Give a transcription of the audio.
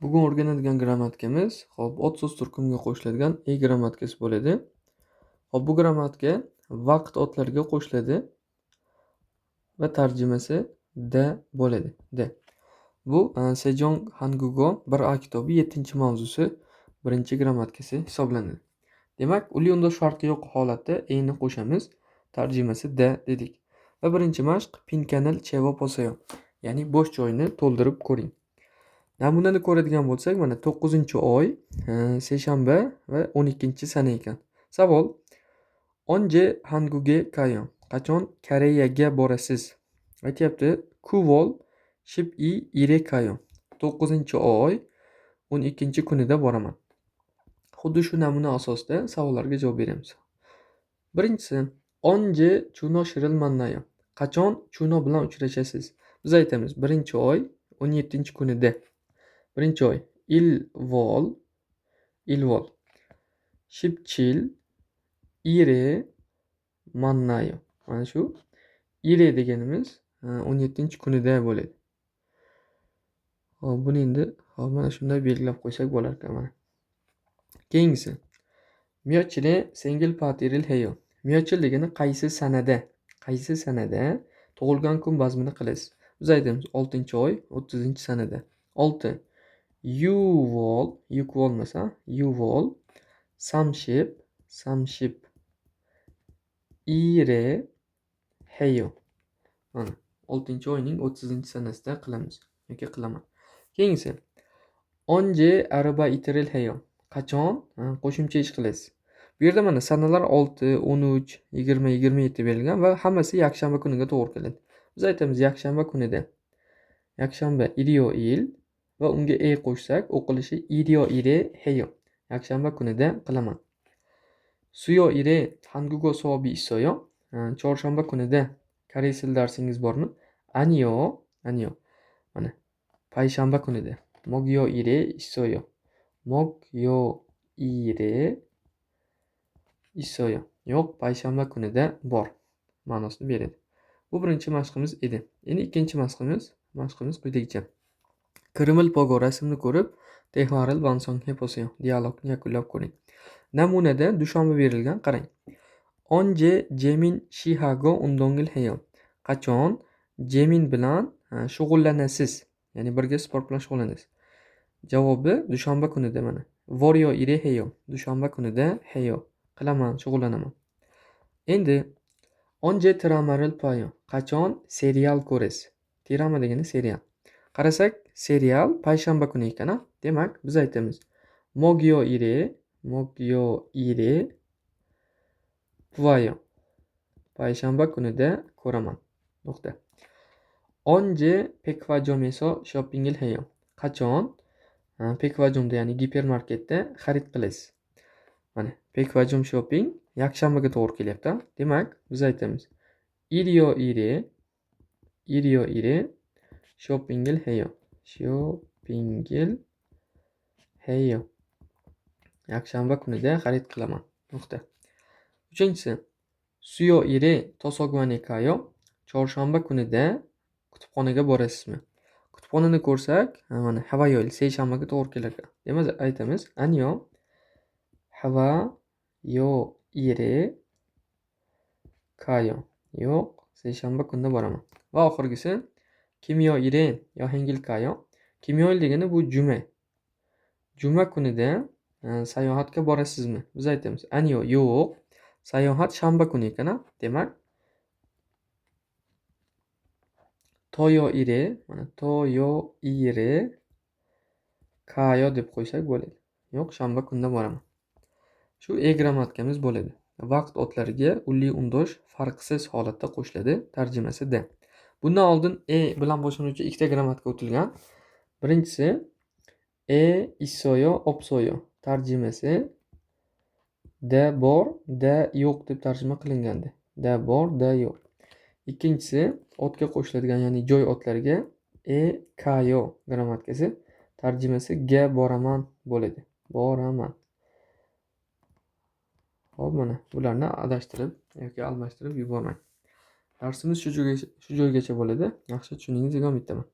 Bugun o'rganadigan grammatikamiz, ot so'z turkumiga qo'shiladigan grammatikasi bo'ladi. Bu grammatika vaqt otlariga qo'shiladi va tarjimasi da bo'ladi. Da. Bu Sejong Hangugo 1A kitobi 7-mavzusi 1-grammatikasi hisoblanadi. Demak, uli undosh farqi yo'q holatda ni qo'shamiz. Tarjimasi da dedik. Va birinchi mashq pinkanal chevo posayo. Ya'ni bo'sh joyni to'ldirib ko'ring. Namunani ko'radigan bo'lsak, mana 9-oy, seshanba va 12-sana ekan. Savol: Onje Hanguge kayon? Qachon Koreyaga borasiz? Aytyapti, Kuvol ship-i ire kayon. 9-oy, 12-kunida boraman. Xuddi shu namuna asosida savollarga javob beramiz. Birinchisi, onje chuno shirilmannayo? Qachon chuno bilan uchrashasiz? Biz aytamiz, 1-oy, 17-kunida. Birinchi oy ilvol shipchil ire mannayo. Mana shu ire deganimiz 17-kunida bo'ladi. Hop, buni endi mana shunday belgilab qo'ysak bo'lar ekan mana. Keyingisi myochile sengil patiril heyo. Myochil degani qaysi sanada? Qaysi sanada tug'ilgan kun bazmini qilasiz? Biz aytamiz 6-oy, 30-sanada. 6 yuvol masa, yuvol samship ire heyo. Mana 6-oyning 30-sanasida qilamiz yoki qilaman. Keyingisi onje araba itiril heyo. Qachon qo'shimcha ish qilasiz? Bu yerda mana sanalar 6, 13, 20, 27 berilgan va hammasi yakshanba kuniga to'g'ri keladi. Biz aytamiz yakshanba kunida. Yakshanba irio il va unga qo'shsak o'qilishi irio ire heyo. Yakshanba kunida qilaman. Suyo ire hangugo sobi isoyo. Chorshanba kunida koreys tili darsingiz bormi? Anyo. Mana payshanba kunida. Mogyo ire isoyo. Mogyo ire isoyo. Yo'q, payshanba kunida bor ma'nosini beradi. Bu birinchi mashqimiz edi. Endi ikkinchi mashqimiz quyidagicha. Kirimil pogo rasmni ko'rib, tehvaril bansong heposiyon dialogni yakunlab ko'ring. Namunada dushanba berilgan, qarang. Onje Jemin Shihago undongil heyon. Qachon Jemin bilan shug'ullanasiz? Ya'ni birga sport bilan shug'ullanasiz. Javobi dushanba kunida mana. Voryo ire heyo. Dushanba kunida heyo. Qilaman, shug'ullanaman. Endi onje tiramaril payo. Qachon serial ko'rasiz? Tirama degani serial. Qarasak, serial payshanba kuni ekan. Demak, biz aytamiz mogyo ire puvayo. Payshanba kunida ko'raman. Nuqta. Onje pekvajomeso shoppingil heyo. Qachon pekvajomda, ya'ni gipermarketda xarid qilasiz? Mana pekvajom shopping yakshanbaga to'g'ri kelyapti. Demak, biz aytamiz irio ire shoppingil heyo. Yakshanba kunida xarid qilaman. Nuqta. Uchinchisi, suyo ire tosogwane kayo. Chorshanba kunida kutubxonaga borasizmi? Kutubxonani ko'rsak, mana havayoil seshanbaga to'g'ri kelar ekan. Demak, aytamiz anyo havayo ire kayo. Yo'q, seshanba kunida boraman. Va oxirgisi kimyo ire yohengil kayo. Kimyoil degani bu juma. Juma kunida sayohatga borasizmi? Biz aytamiz anyo yo'q. Sayohat shanba kuni ekan. Demak, toyo ire kayo deb qo'ysak bo'ladi. Yo'q, shanba kunida boraman. Shu grammatikamiz bo'ladi. Vaqt otlariga ulli undosh farqsiz holatda qo'shiladi. Tarjimasi da. Bundan oldin bilan boshlanuvchi ikkita grammatika o'tilgan. Birinchisi isoyo opsoyo. Tarjimasi da bor, da yo'q deb tarjima qilingandi. Da bor, da yo'q. Ikkinchisi otga qo'shiladigan, ya'ni joy otlariga kayo grammatikasi. Tarjimasi ga boraman bo'ladi. Boraman. Hop, mana bularni adashtirib yoki almashtirib yubormang. Darsimiz shu joygacha bo'ladi. Yaxshi tushunishingizni umid etaman.